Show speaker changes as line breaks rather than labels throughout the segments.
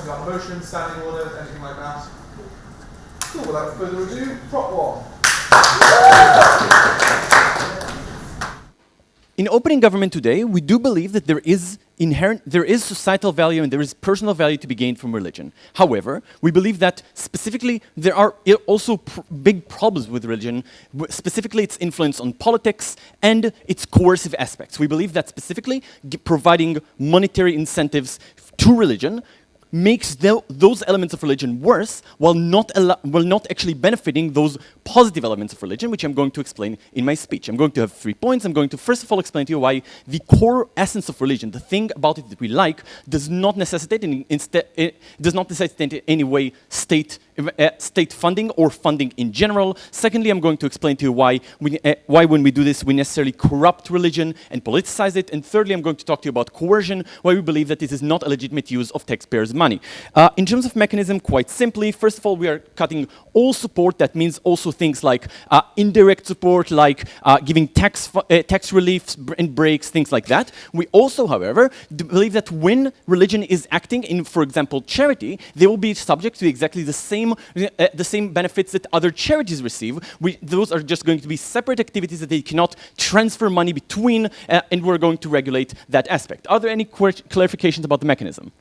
questions on motion, standing order, anything like that? Cool, without further ado, prop one.
In opening government today, we do believe that there is societal value and there is personal value to be gained from religion. However, we believe that specifically there are also big problems with religion, specifically its influence on politics and its coercive aspects. We believe that specifically providing monetary incentives to religion makes those elements of religion worse while not actually benefiting those positive elements of religion, which I'm going to explain in my speech. I'm going to have 3 points. I'm going to first of all explain to you why the core essence of religion, the thing about it that we like, does not necessitate in any way state funding or funding in general. Secondly, I'm going to explain to you why when we do this, we necessarily corrupt religion and politicize it. And thirdly, I'm going to talk to you about coercion, why we believe that this is not a legitimate use of taxpayers' money. In terms of mechanism, quite simply, first of all, we are cutting all support. That means also things like indirect support, like giving tax reliefs and breaks, things like that. We also, however, believe that when religion is acting in, for example, charity, they will be subject to exactly the same benefits that other charities receive. Those are just going to be separate activities that they cannot transfer money between, and we're going to regulate that aspect. Are there any clarifications about the mechanism?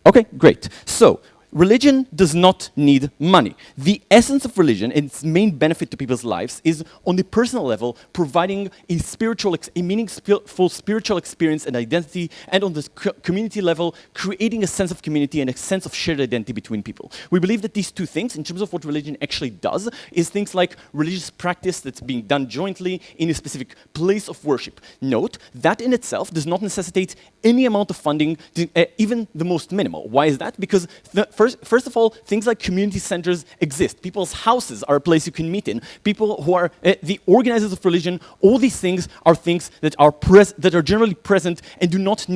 Okay, great. So, religion does not need money. The essence of religion and its main benefit to people's lives is, on the personal level, providing a meaningful spiritual experience and identity, and on the community level, creating a sense of community and a sense of shared identity between people. We believe that these two things, in terms of what religion actually does, is things like religious practice that's being done jointly in a specific place of worship. Note, that in itself does not necessitate any amount of funding, even the most minimal. Why is that? Because First of all, things like community centers exist. People's houses are a place you can meet in. People who are the organizers of religion, all these things are things that are generally present and do not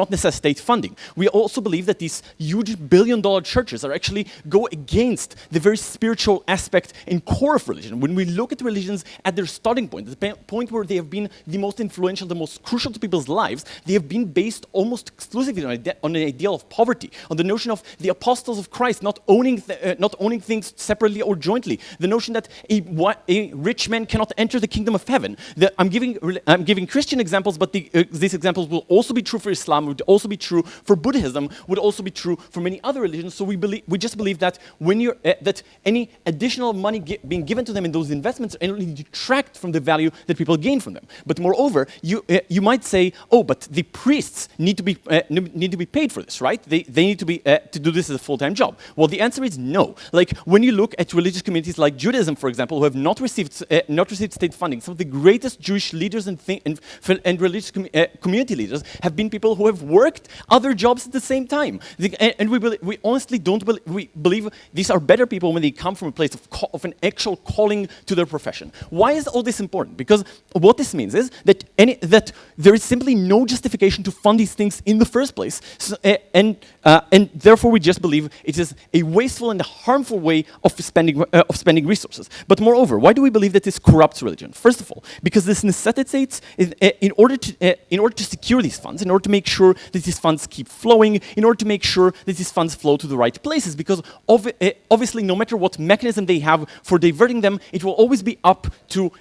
necessitate funding. We also believe that these huge billion-dollar churches actually go against the very spiritual aspect and core of religion. When we look at religions at their starting point, the point where they have been the most influential, the most crucial to people's lives, they have been based almost exclusively on an ideal of poverty, on the notion of the apostles of Christ not owning things separately or jointly. The notion that a rich man cannot enter the kingdom of heaven. I'm giving Christian examples, but these examples will also be true for Islam, would also be true for Buddhism, would also be true for many other religions. So we just believe that that any additional money being given to them in those investments only detract from the value that people gain from them. But moreover, you might say, oh, but the priests need to be paid for this, right? They need to be to do this as a full-time job. Well, the answer is no. Like when you look at religious communities like Judaism, for example, who have not received state funding, some of the greatest Jewish leaders and religious community leaders have been people who have worked other jobs at the same time. And we honestly we believe these are better people when they come from a place of an actual calling to their profession. Why is all this important? Because what this means is that there is simply no justification to fund these things in the first place, and therefore we just believe it is a wasteful and a harmful way of spending resources. But moreover, why do we believe that this corrupts religion? First of all, because this necessitates, in order to secure these funds, in order to make sure that these funds keep flowing, in order to make sure that these funds flow to the right places, because obviously no matter what mechanism they have for diverting them, it will always be up to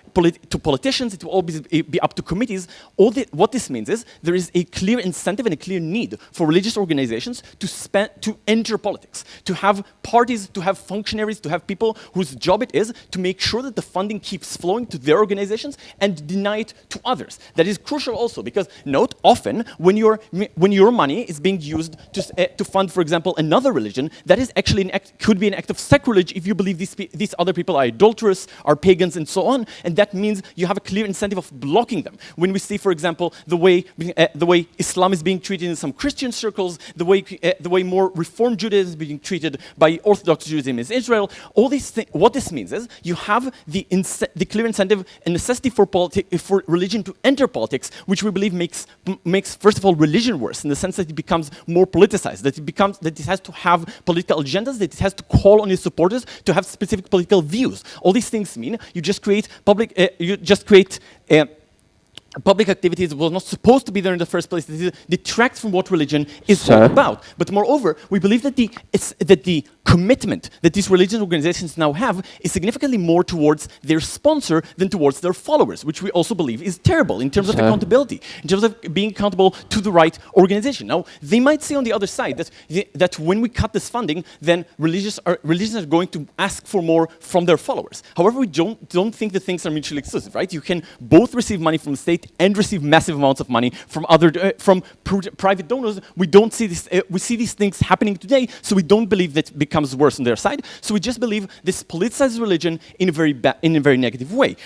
politicians, it will always be up to committees. What this means is there is a clear incentive and a clear need for religious organizations to enter politics, to have parties, to have functionaries, to have people whose job it is to make sure that the funding keeps flowing to their organizations and deny it to others. That is crucial also because, note, often when your money is being used to fund, for example, another religion, that is actually could be an act of sacrilege if you believe these other people are adulterous, are pagans, and so on, and that means you have a clear incentive of blocking them. When we see, for example, the way Islam is being treated in some Christian circles, the way more Reformed Judaism is being treated by Orthodox Judaism in Israel, all these what this means is you have the clear incentive and necessity for religion to enter politics, which we believe makes first of all religion worse in the sense that it becomes more politicized, that it has to have political agendas, that it has to call on its supporters to have specific political views. All these things mean you just create public activities was not supposed to be there in the first place. This detracts from what religion is
Sir?
all about. But moreover, we believe that the commitment that these religious organizations now have is significantly more towards their sponsor than towards their followers, which we also believe is terrible in terms of
Sir?
accountability, in terms of being accountable to the right organization. Now, they might say on the other side that when we cut this funding, then religions are going to ask for more from their followers. However, we don't think that things are mutually exclusive, right? You can both receive money from the state and receive massive amounts of money from private donors. We don't see this. We see these things happening today, so we don't believe that it becomes worse on their side. So we just believe this politicizes religion in a very negative way.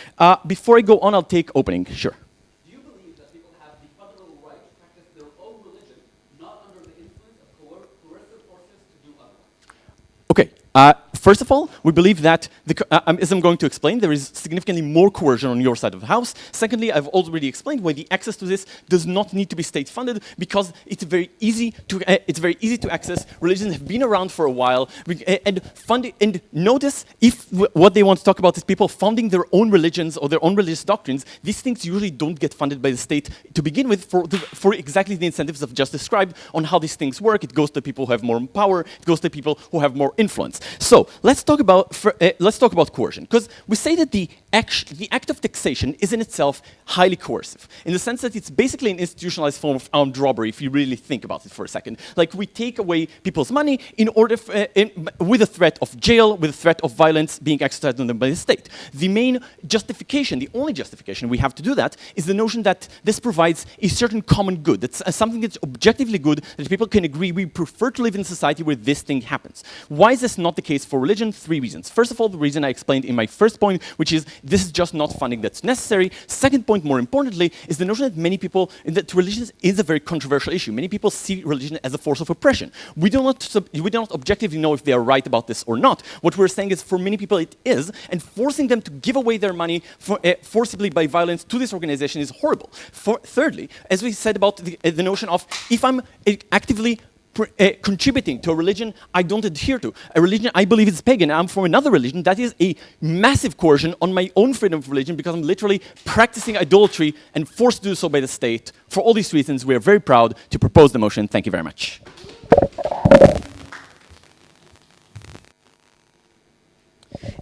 Before I go on, I'll take opening. Sure.
Do you believe that people have the fundamental right to practice their own religion, not under the influence of coercive forces to do otherwise?
Okay. First of all, we believe that, as I'm going to explain, there is significantly more coercion on your side of the house. Secondly, I've already explained why the access to this does not need to be state-funded, because it's very easy to access. Religions have been around for a while, and notice if what they want to talk about is people funding their own religions or their own religious doctrines. These things usually don't get funded by the state to begin with for exactly the incentives I've just described on how these things work. It goes to people who have more power. It goes to people who have more influence. So let's talk about coercion, because we say that the act of taxation is in itself highly coercive, in the sense that it's basically an institutionalized form of armed robbery. If you really think about it for a second, like we take away people's money in order with a threat of jail, with a threat of violence being exercised on them by the state. The main justification, the only justification we have to do that, is the notion that this provides a certain common good. That's something that's objectively good, that people can agree we prefer to live in a society where this thing happens. Why is this not the case for religion? 3 reasons. First of all, the reason I explained in my first point, which is this is just not funding that's necessary. Second point, more importantly, is the notion that religion is a very controversial issue. Many people see religion as a force of oppression. We do not objectively know if they are right about this or not. What we're saying is for many people it is, and forcing them to give away their money forcibly by violence to this organization is horrible. Thirdly, as we said about the notion of if I'm actively contributing to a religion I don't adhere to, a religion I believe is pagan, and I'm from another religion, that is a massive coercion on my own freedom of religion, because I'm literally practicing idolatry and forced to do so by the state. For all these reasons, we are very proud to propose the motion. Thank you very much.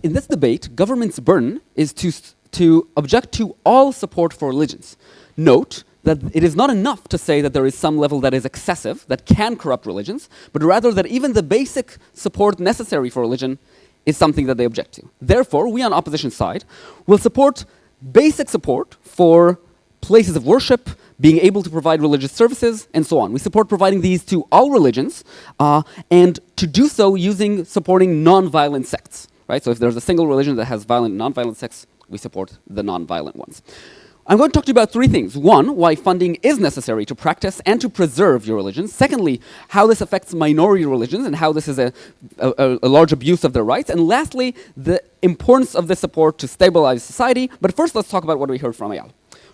In this debate, government's burden is to object to all support for religions. Note that it is not enough to say that there is some level that is excessive, that can corrupt religions, but rather that even the basic support necessary for religion is something that they object to. Therefore, we on opposition side will support basic support for places of worship, being able to provide religious services, and so on. We support providing these to all religions, and to do so supporting non-violent sects. Right? So if there's a single religion that has violent and non-violent sects, we support the non-violent ones. I'm going to talk to you about 3 things. 1, why funding is necessary to practice and to preserve your religion. Secondly, how this affects minority religions and how this is a large abuse of their rights. And lastly, the importance of this support to stabilize society. But first, let's talk about what we heard from Eyal.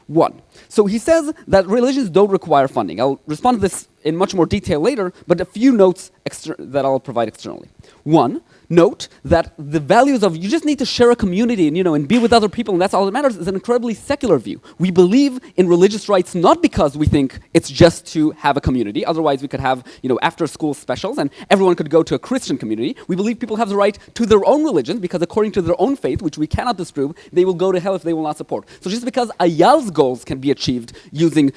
1, so he says that religions don't require funding. I'll respond to this in much more detail later, but a few notes that I'll provide externally. 1, note that the values of you just need to share a community and be with other people and that's all that matters is an incredibly secular view. We believe in religious rights not because we think it's just to have a community. Otherwise we could have after school specials and everyone could go to a Christian community. We believe people have the right to their own religion because according to their own faith, which we cannot disprove, they will go to hell if they will not support. So just because Eyal's goals can be achieved using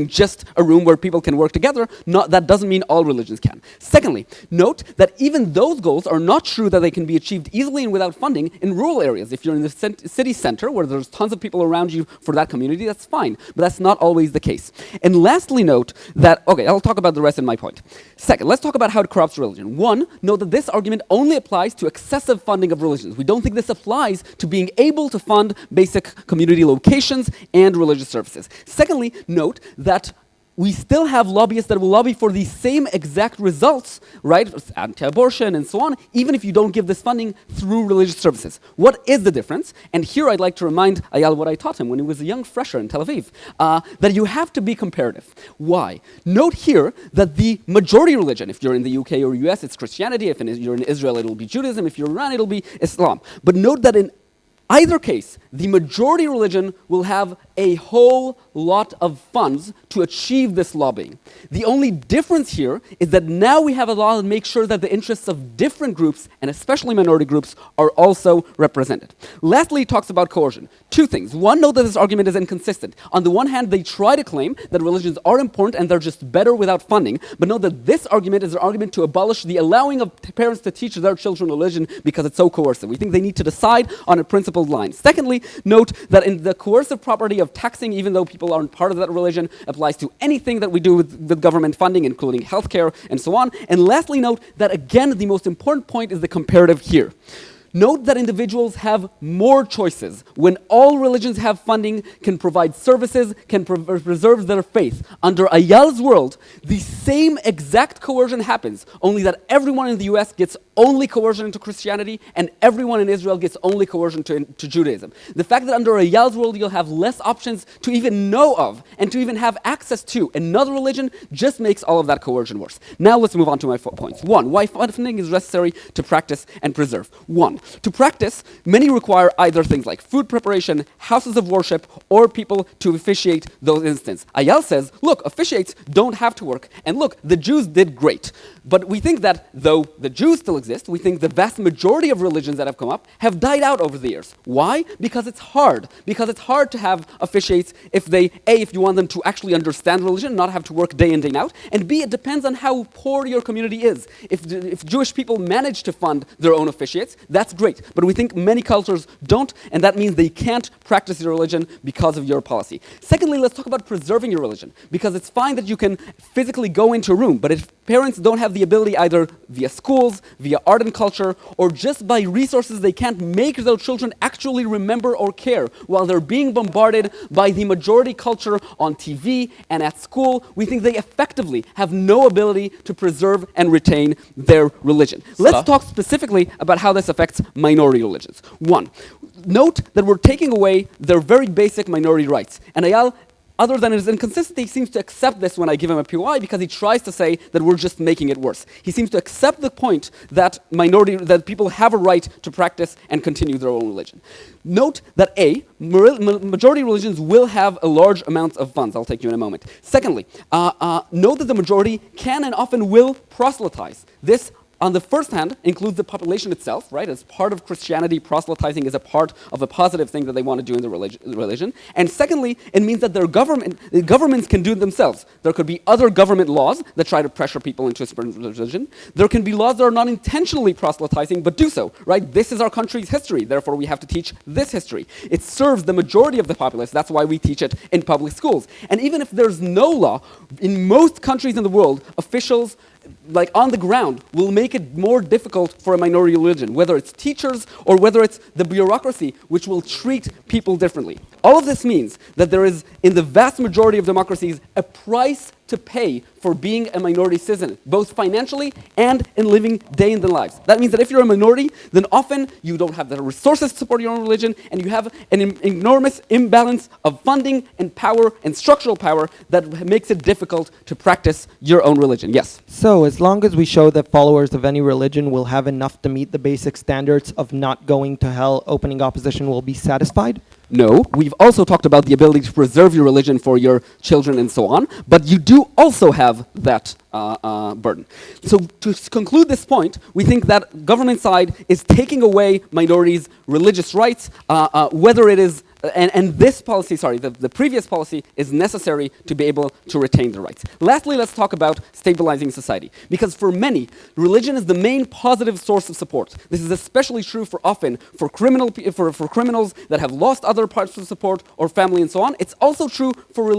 just a room where people can work together, that doesn't mean all religions can. Secondly, note that even those goals are not true that they can be achieved easily and without funding in rural areas. If you're in the city center where there's tons of people around you for that community, that's fine, but that's not always the case. And lastly, note that, okay, I'll talk about the rest in my point. Second, let's talk about how it corrupts religion. 1, note that this argument only applies to excessive funding of religions. We don't think this applies to being able to fund basic community locations and religious services. Secondly, note that we still have lobbyists that will lobby for the same exact results, right? Anti-abortion and so on, even if you don't give this funding through religious services. What is the difference? And here I'd like to remind Eyal what I taught him when he was a young fresher in Tel Aviv, that you have to be comparative. Why? Note here that the majority religion, if you're in the UK or US, it's Christianity. If you're in Israel, it'll be Judaism. If you're in Iran, it'll be Islam. But note that in either case, the majority religion will have a whole lot of funds to achieve this lobbying. The only difference here is that now we have a law that makes sure that the interests of different groups, and especially minority groups, are also represented. Lastly, it talks about coercion. Two things. One, note that this argument is inconsistent. On the one hand, they try to claim that religions are important and they're just better without funding, but note that this argument is an argument to abolish the allowing of parents to teach their children religion because it's so coercive. We think they need to decide on a principled line. Secondly, note that in the coercive property of taxing, even though people aren't part of that religion, applies to anything that we do with government funding, including healthcare and so on. And lastly, note that again, the most important point is the comparative here. Note that individuals have more choices when all religions have funding, can provide services, can preserve their faith. Under Ayal's world, the same exact coercion happens, only that everyone in the US gets only coercion into Christianity and everyone in Israel gets only coercion to Judaism. The fact that under Ayal's world you'll have less options to even know of and to even have access to another religion just makes all of that coercion worse. Now let's move on to my points. One, why funding is necessary to practice and preserve. One, to practice, many require either things like food preparation, houses of worship, or people to officiate those instances. Ayal says, look, officiates don't have to work, and look, the Jews did great. But we think that though the Jews still exist, we think the vast majority of religions that have come up have died out over the years. Why? Because it's hard. Because it's hard to have officiates if they, A, if you want them to actually understand religion, not have to work day in, day out, and B, it depends on how poor your community is. If Jewish people manage to fund their own officiates, that's great. But we think many cultures don't, and that means they can't practice your religion because of your policy. Secondly, let's talk about preserving your religion, because it's fine that you can physically go into a room, but if parents don't have the ability either via schools, via art and culture, or just by resources, they can't make their children actually remember or care while they're being bombarded by the majority culture on TV and at school, we think they effectively have no ability to preserve and retain their religion. Let's talk specifically about how this affects minority religions. One, note that we're taking away their very basic minority rights. And Ayal, other than his inconsistency, seems to accept this when I give him a POI because he tries to say that we're just making it worse. He seems to accept the point that that people have a right to practice and continue their own religion. Note that A, majority religions will have a large amount of funds. I'll take you in a moment. Secondly, note that the majority can and often will proselytize. This, on the first hand, includes the population itself, right? As part of Christianity, proselytizing is a part of a positive thing that they want to do in the religion. And secondly, it means that governments can do it themselves. There could be other government laws that try to pressure people into a certain religion. There can be laws that are not intentionally proselytizing, but do so, right? This is our country's history, therefore we have to teach this history. It serves the majority of the populace, that's why we teach it in public schools. And even if there's no law, in most countries in the world, officials like on the ground will make it more difficult for a minority religion, whether it's teachers or whether it's the bureaucracy, which will treat people differently. All of this means that there is, in the vast majority of democracies, a price to pay for being a minority citizen, both financially and in living day in their lives. That means that if you're a minority, then often you don't have the resources to support your own religion, and you have an enormous imbalance of funding and power and structural power that makes it difficult to practice your own religion. Yes?
So as long as we show that followers of any religion will have enough to meet the basic standards of not going to hell, opening opposition will be satisfied?
No, we've also talked about the ability to preserve your religion for your children and so on, but you do also have that burden. So to conclude this point, we think that government side is taking away minorities' religious rights, whether it is and this policy, the previous policy is necessary to be able to retain the rights. Lastly, let's talk about stabilizing society. Because for many, religion is the main positive source of support. This is especially true for criminals that have lost other parts of support or family and so on. It's also true for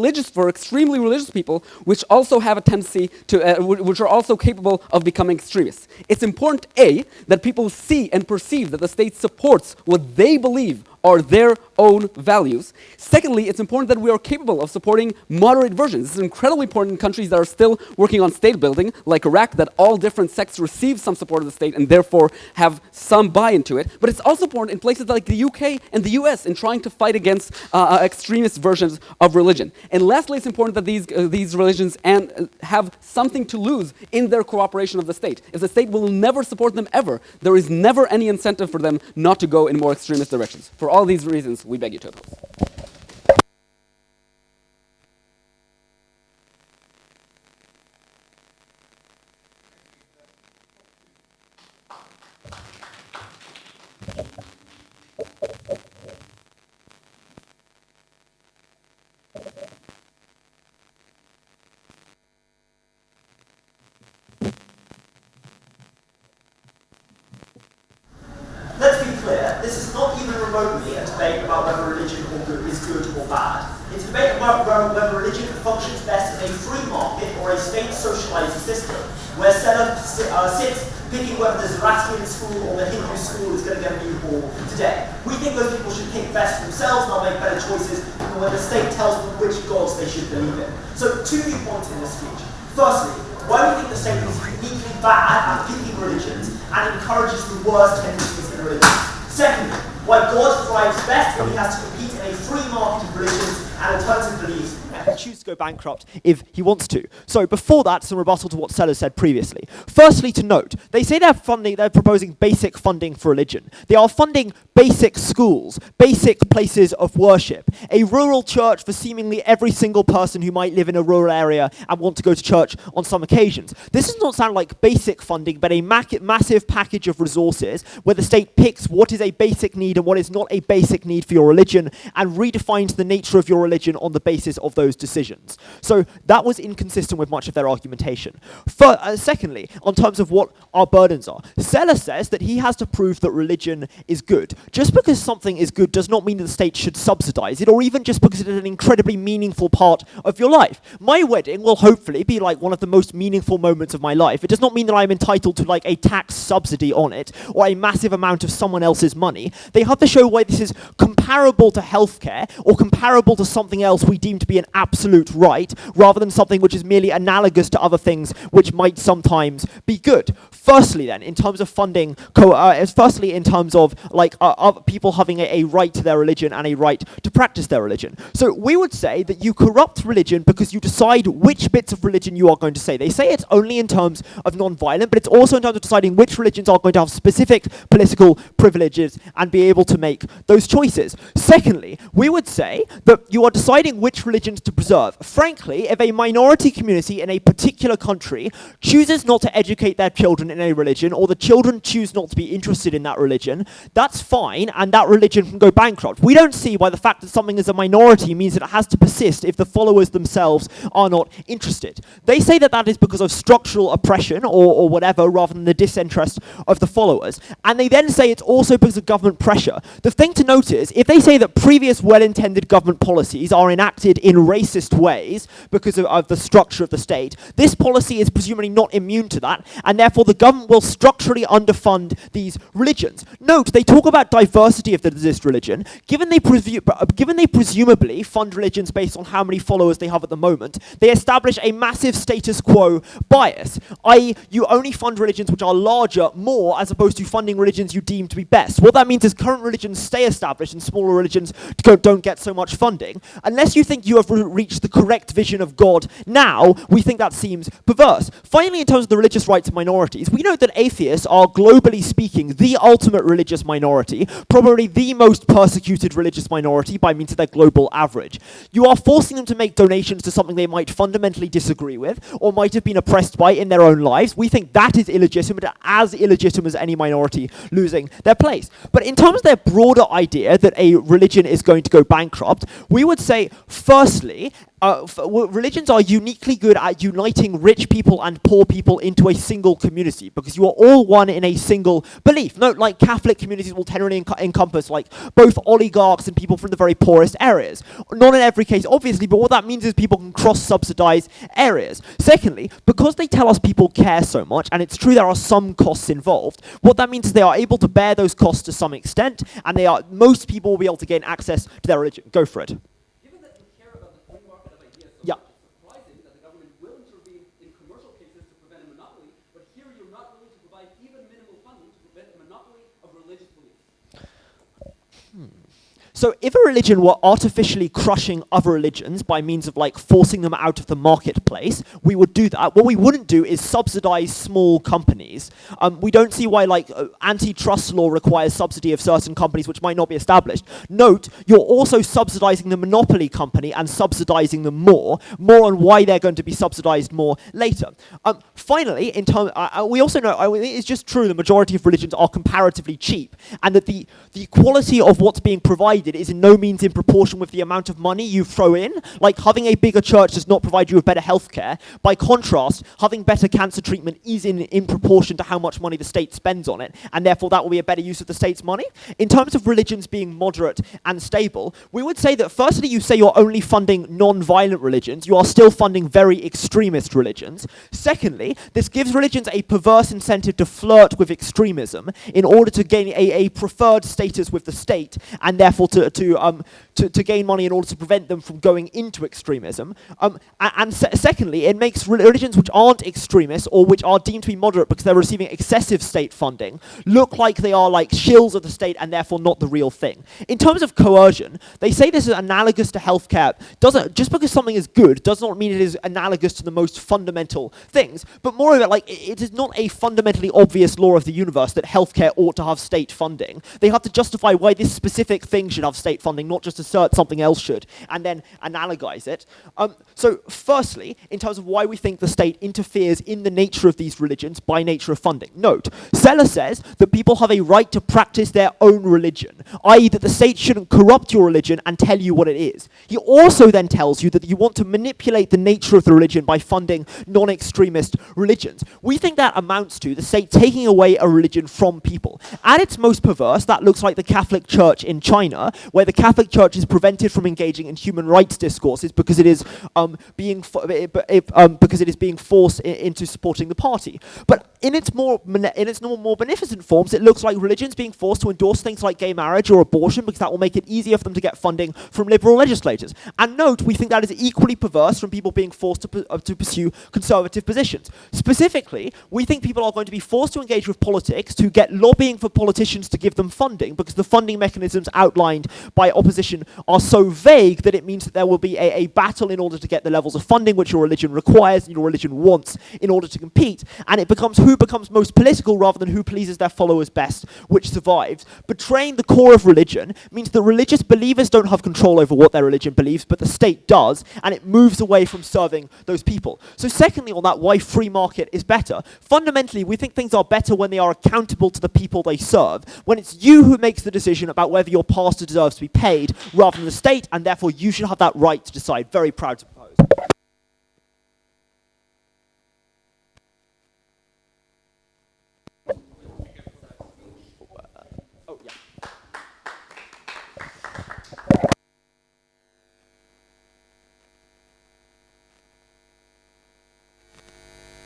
extremely religious people, which also have a tendency to, which are also capable of becoming extremists. It's important, A, that people see and perceive that the state supports what they believe are their own values. Secondly, it's important that we are capable of supporting moderate versions. This is incredibly important in countries that are still working on state building, like Iraq, that all different sects receive some support of the state and therefore have some buy-in to it. But it's also important in places like the UK and the US in trying to fight against extremist versions of religion. And lastly, it's important that these religions have something to lose in their cooperation of the state. If the state will never support them ever, there is never any incentive for them not to go in more extremist directions. For all these reasons, we beg you to oppose.
Let's be clear, this is not even remotely a debate about whether religion is good or bad. It's a debate about whether religion functions best in a free market or a state-socialized system, where setup sits picking whether the Zoroastrian school or the Hindu school is going to get a new hall today. We think those people should pick best for themselves, they'll make better choices than when the state tells them which gods they should believe in. So, two new points in this speech. Firstly, why we think the state is uniquely bad at picking religions and encourages the worst tendencies in religion. Secondly, why God thrives best when he has to compete in a free market of religions and alternative beliefs and choose to go bankrupt if he wants to. So before that, some rebuttal to what Sellers said previously. Firstly, to note, they say they're proposing basic funding for religion. They are funding basic schools, basic places of worship, a rural church for seemingly every single person who might live in a rural area and want to go to church on some occasions. This does not sound like basic funding, but a massive package of resources where the state picks what is a basic need and what is not a basic need for your religion and redefines the nature of your religion on the basis of those decisions. So that was inconsistent with much of their argumentation. Secondly, on terms of what our burdens are, Seller says that he has to prove that religion is good. Just because something is good does not mean that the state should subsidize it, or even just because it is an incredibly meaningful part of your life. My wedding will hopefully be like one of the most meaningful moments of my life. It does not mean that I'm entitled to like a tax subsidy on it, or a massive amount of someone else's money. They have to show why this is comparable to healthcare, or comparable to something else we deem to be an absolute right, rather than something which is merely analogous to other things which might sometimes be good. Firstly then, in terms of funding, firstly in terms of like people having a right to their religion and a right to practice their religion. So we would say that you corrupt religion because you decide which bits of religion you are going to say. They say it's only in terms of non-violent, but it's also in terms of deciding which religions are going to have specific political privileges and be able to make those choices. Secondly, we would say that you are deciding which religions to preserve. Frankly, if a minority community in a particular country chooses not to educate their children in a religion, or the children choose not to be interested in that religion, that's fine, and that religion can go bankrupt. We don't see why the fact that something is a minority means that it has to persist if the followers themselves are not interested. They say that that is because of structural oppression or whatever, rather than the disinterest of the followers. And they then say it's also because of government pressure. The thing to note is, if they say that previous well-intended government policies are enacted in racist ways because of the structure of the state, this policy is presumably not immune to that, and therefore the government will structurally underfund these religions. Note, they talk about diversity of this religion. Given they presumably fund religions based on how many followers they have at the moment, they establish a massive status quo bias, i.e. you only fund religions which are larger more as opposed to funding religions you deem to be best. What that means is current religions stay established and smaller religions don't get so much funding. Unless you think you have reached the correct vision of God now, we think that seems perverse. Finally, in terms of the religious rights of minorities, we note that atheists are, globally speaking, the ultimate religious minority, probably the most persecuted religious minority by means of their global average. You are forcing them to make donations to something they might fundamentally disagree with, or might have been oppressed by in their own lives. We think that is illegitimate as any minority losing their place. But in terms of their broader idea that a religion is going to go bankrupt, we would say, firstly, religions are uniquely good at uniting rich people and poor people into a single community, because you are all one in a single belief. Note, like Catholic communities will generally encompass like both oligarchs and people from the very poorest areas. Not in every case, obviously, but what that means is people can cross-subsidize areas. Secondly, because they tell us people care so much, and it's true there are some costs involved, what that means is they are able to bear those costs to some extent, and most people will be able to gain access to their religion. Go for it. Yeah.
It's surprising that the government will intervene in commercial cases to prevent a monopoly, but here you're not willing to provide even minimal funding to prevent a monopoly of religious beliefs.
So if a religion were artificially crushing other religions by means of like forcing them out of the marketplace, we would do that. What we wouldn't do is subsidize small companies. We don't see why like antitrust law requires subsidy of certain companies which might not be established. Note, you're also subsidizing the monopoly company and subsidizing them more on why they're going to be subsidized more later. Finally, in terms, we also know, it's just true the majority of religions are comparatively cheap, and that the quality of what's being provided is in no means in proportion with the amount of money you throw in. Like, having a bigger church does not provide you with better healthcare. By contrast, having better cancer treatment is in proportion to how much money the state spends on it, and therefore that will be a better use of the state's money. In terms of religions being moderate and stable, we would say that firstly, you say you're only funding non-violent religions, you are still funding very extremist religions. Secondly, this gives religions a perverse incentive to flirt with extremism in order to gain a preferred status with the state, and therefore to gain money in order to prevent them from going into extremism. Secondly, it makes religions which aren't extremist or which are deemed to be moderate because they're receiving excessive state funding look like they are like shills of the state and therefore not the real thing. In terms of coercion, they say this is analogous to healthcare. Just because something is good does not mean it is analogous to the most fundamental things, but moreover, like, it is not a fundamentally obvious law of the universe that healthcare ought to have state funding. They have to justify why this specific thing should have state funding, not just assert something else should, and then analogize it. So firstly, in terms of why we think the state interferes in the nature of these religions by nature of funding. Note, Seller says that people have a right to practice their own religion, i.e. that the state shouldn't corrupt your religion and tell you what it is. He also then tells you that you want to manipulate the nature of the religion by funding non-extremist religions. We think that amounts to the state taking away a religion from people. At its most perverse, that looks like the Catholic Church in China, where the Catholic Church is prevented from engaging in human rights discourses because it is being forced into supporting the party. But in its more beneficent forms, it looks like religions being forced to endorse things like gay marriage or abortion because that will make it easier for them to get funding from liberal legislators. And note, we think that is equally perverse from people being forced to pursue conservative positions. Specifically, we think people are going to be forced to engage with politics to get lobbying for politicians to give them funding because the funding mechanisms outlined by opposition are so vague that it means that there will be a battle in order to get the levels of funding which your religion requires and your religion wants in order to compete, and it becomes who becomes most political rather than who pleases their followers best, which survives. Betraying the core of religion means that religious believers don't have control over what their religion believes, but the state does, and it moves away from serving those people. So secondly on that, why free market is better. Fundamentally, we think things are better when they are accountable to the people they serve, when it's you who makes the decision about whether your pastor deserves to be paid rather than the state, and therefore you should have that right to decide. Very proud to propose.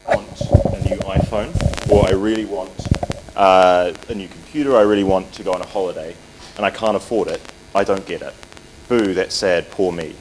Want a new iPhone, or I really want a new computer, I really want to go on a holiday, and I can't afford it, I don't get it. Boo, that's sad, poor me.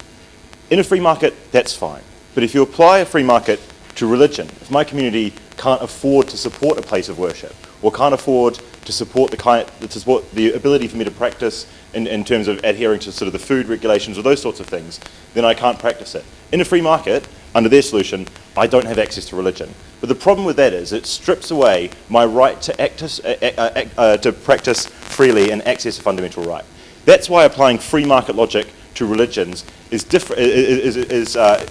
In a free market, that's fine. But if you apply a free market to religion, if my community can't afford to support a place of worship, or can't afford to support the ability for me to practice in terms of adhering to sort of the food regulations or those sorts of things, then I can't practice it. In a free market, under their solution, I don't have access to religion. But the problem with that is it strips away my right to practice freely and access a fundamental right. That's why applying free market logic to religions is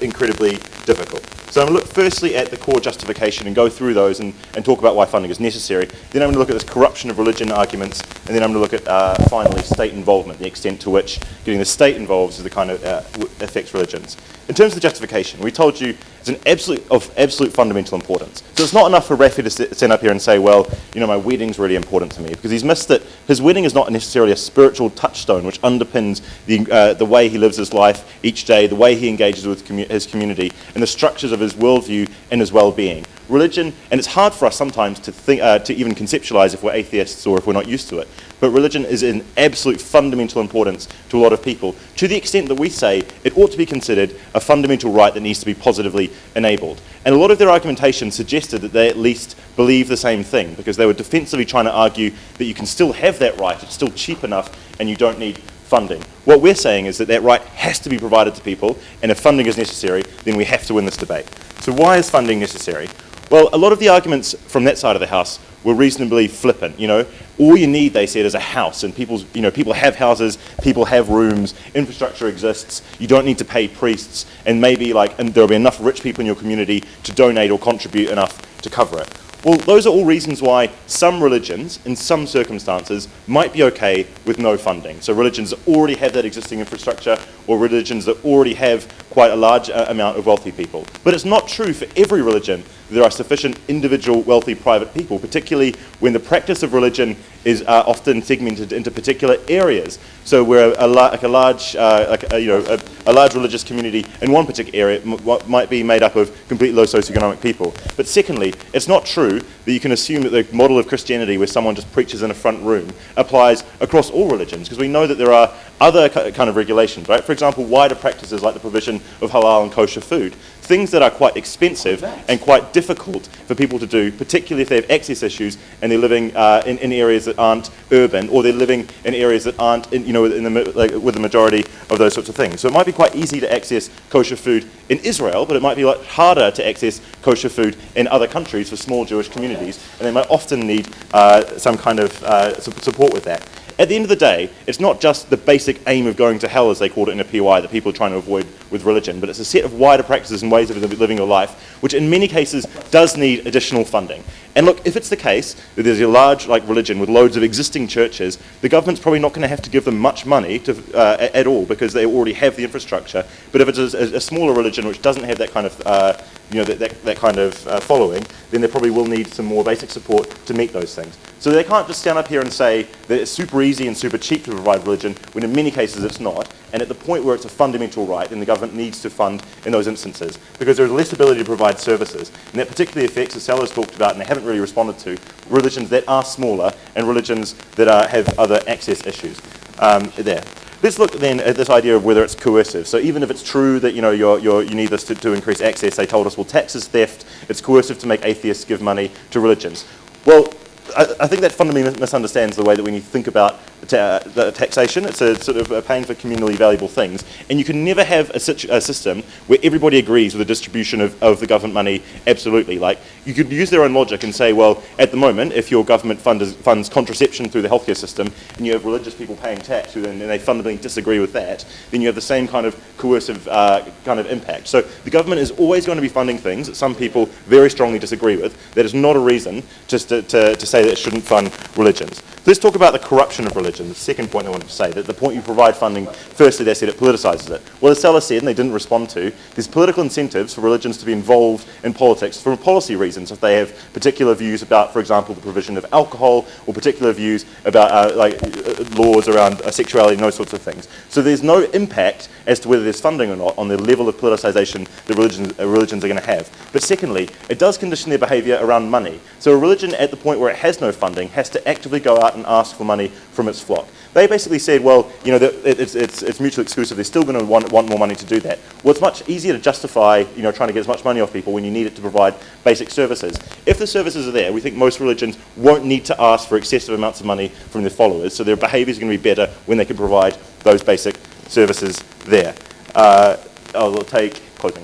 incredibly difficult. So I'm going to look firstly at the core justification and go through those and talk about why funding is necessary. Then I'm going to look at this corruption of religion arguments, and then I'm going to look at, finally, state involvement, the extent to which getting the state involved is the kind of affects religions. In terms of the justification, we told you it's of absolute fundamental importance. So it's not enough for Rafi to stand up here and say, well, you know, my wedding's really important to me, because he's missed that his wedding is not necessarily a spiritual touchstone which underpins the way he lives his life each day, the way he engages with his community, and the structures of his worldview and his well-being. Religion, and it's hard for us sometimes to think, to even conceptualize if we're atheists or if we're not used to it, but religion is in absolute fundamental importance to a lot of people, to the extent that we say it ought to be considered a fundamental right that needs to be positively enabled. And a lot of their argumentation suggested that they at least believe the same thing, because they were defensively trying to argue that you can still have that right, it's still cheap enough, and you don't need funding. What we're saying is that that right has to be provided to people, and if funding is necessary, then we have to win this debate. So why is funding necessary? Well, a lot of the arguments from that side of the house were reasonably flippant. All you need, they said, is a house, and people have houses, people have rooms, infrastructure exists. You don't need to pay priests, and maybe and there'll be enough rich people in your community to donate or contribute enough to cover it. Well, those are all reasons why some religions, in some circumstances, might be okay with no funding. So religions that already have that existing infrastructure, or religions that already have quite a large amount of wealthy people. But it's not true for every religion that there are sufficient individual wealthy private people, particularly when the practice of religion is often segmented into particular areas. So where a large religious community in one particular area might be made up of completely low socioeconomic people. But secondly, it's not true that you can assume that the model of Christianity where someone just preaches in a front room applies across all religions, because we know that there are other kind of regulations, right? For example, wider practices like the provision of halal and kosher food. Things that are quite expensive and quite difficult for people to do, particularly if they have access issues and they're living in areas that aren't urban, or they're living in areas that aren't, with the majority of those sorts of things. So it might be quite easy to access kosher food in Israel, but it might be a lot harder to access kosher food in other countries for small Jewish communities, and they might often need some kind of support with that. At the end of the day, it's not just the basic aim of going to hell, as they called it in a PY, that people are trying to avoid with religion, but it's a set of wider practices and ways of living your life, which in many cases does need additional funding. And look, if it's the case that there's a large religion with loads of existing churches, the government's probably not going to have to give them much money at all, because they already have the infrastructure. But if it's a smaller religion which doesn't have that kind of that kind of following, then they probably will need some more basic support to meet those things. So they can't just stand up here and say that it's super easy and super cheap to provide religion, when in many cases it's not. And at the point where it's a fundamental right, then the government needs to fund in those instances, because there's less ability to provide services. And that particularly affects, as Salah's talked about, and they haven't really responded to, religions that are smaller and religions that have other access issues there. Let's look then at this idea of whether it's coercive. So even if it's true that you need this to increase access, they told us, well, tax is theft, it's coercive to make atheists give money to religions. Well, I think that fundamentally misunderstands the way that we need to think about taxation. It's a sort of paying for communally valuable things. And you can never have a system where everybody agrees with the distribution of the government money absolutely. You could use their own logic and say, well, at the moment, if your government funds contraception through the healthcare system, and you have religious people paying tax, and they fundamentally disagree with that, then you have the same kind of coercive kind of impact. So the government is always going to be funding things that some people very strongly disagree with. That is not a reason just to say that it shouldn't fund religions. Let's talk about the corruption of religion, the second point I wanted to say, that the point you provide funding, firstly they said it politicizes it. Well, as Salah said, and they didn't respond to, there's political incentives for religions to be involved in politics for policy reasons, if they have particular views about, for example, the provision of alcohol, or particular views about laws around sexuality and those sorts of things. So there's no impact as to whether there's funding or not on the level of politicization that religions are going to have. But secondly, it does condition their behavior around money. So a religion at the point where it has no funding has to actively go out and ask for money from its flock. They basically said, well, it's mutually exclusive. They're still going to want more money to do that. Well, it's much easier to justify, trying to get as much money off people when you need it to provide basic services. If the services are there, we think most religions won't need to ask for excessive amounts of money from their followers, so their behavior is going to be better when they can provide those basic services there. I'll take closing.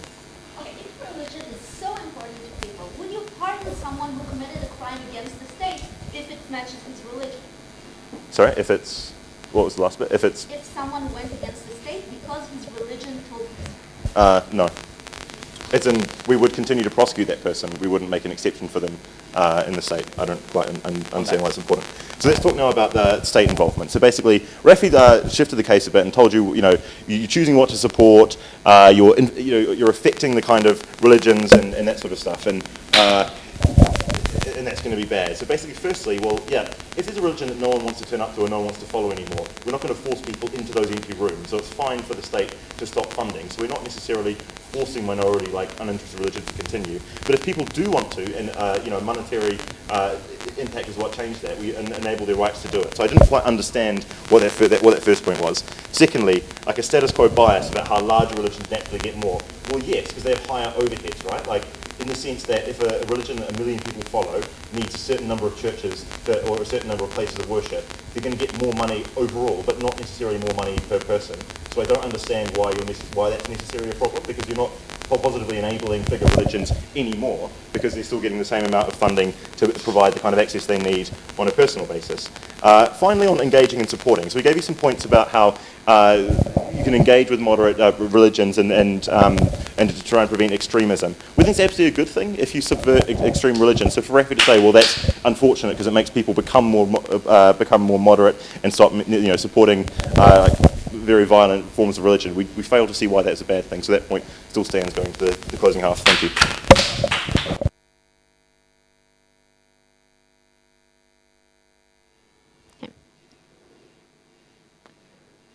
Okay, if religion is so important to people, would you pardon someone who committed a crime against the state if it matches his religion?
Sorry, if it's, what was the last bit? If
someone went against the state because his religion told him.
No. It's we would continue to prosecute that person. We wouldn't make an exception for them in the state. I don't quite understand why it's important. So let's talk now about the state involvement. So basically, Rafi shifted the case a bit and told you, you're choosing what to support. You're affecting the kind of religions and that sort of stuff, and that's going to be bad. So basically, firstly, well, yeah, if there's a religion that no one wants to turn up to or no one wants to follow anymore, we're not going to force people into those empty rooms. So it's fine for the state to stop funding. So we're not necessarily forcing minority, uninterested religions to continue. But if people do want to, and monetary impact is what changed that, we enable their rights to do it. So I didn't quite understand what that first point was. Secondly, like a status quo bias about how large religions naturally get more. Well, yes, because they have higher overheads, right? in the sense that if a religion that 1 million people follow needs a certain number of churches or a certain number of places of worship, they're going to get more money overall, but not necessarily more money per person. So I don't understand why that's necessarily a problem, because you're not positively enabling bigger religions anymore, because they're still getting the same amount of funding to provide the kind of access they need on a personal basis. Finally, on engaging and supporting. So we gave you some points about how you can engage with moderate religions and to try and prevent extremism. We think it's absolutely a good thing if you subvert extreme religion. So for Rafi to say, well, that's unfortunate because it makes people become more moderate and stop supporting very violent forms of religion, we fail to see why that's a bad thing. So that point still stands going to the closing half. Thank you.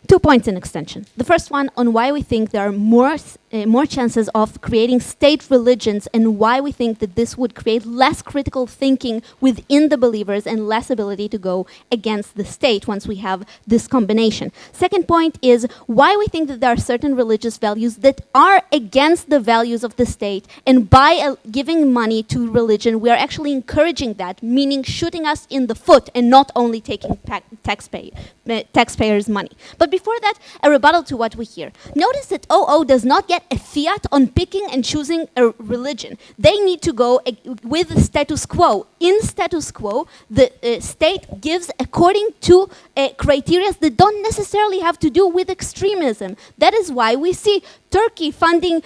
Two points in extension. The first one on why we think there are more chances of creating state religions and why we think that this would create less critical thinking within the believers and less ability to go against the state once we have this combination. Second point is why we think that there are certain religious values that are against the values of the state, and by giving money to religion, we are actually encouraging that, meaning shooting us in the foot and not only taking taxpayers' money. But before that, a rebuttal to what we hear. Notice that OO does not get a fiat on picking and choosing a religion. They need to go with the status quo. In status quo, the state gives according to criteria that don't necessarily have to do with extremism. That is why we see Turkey funding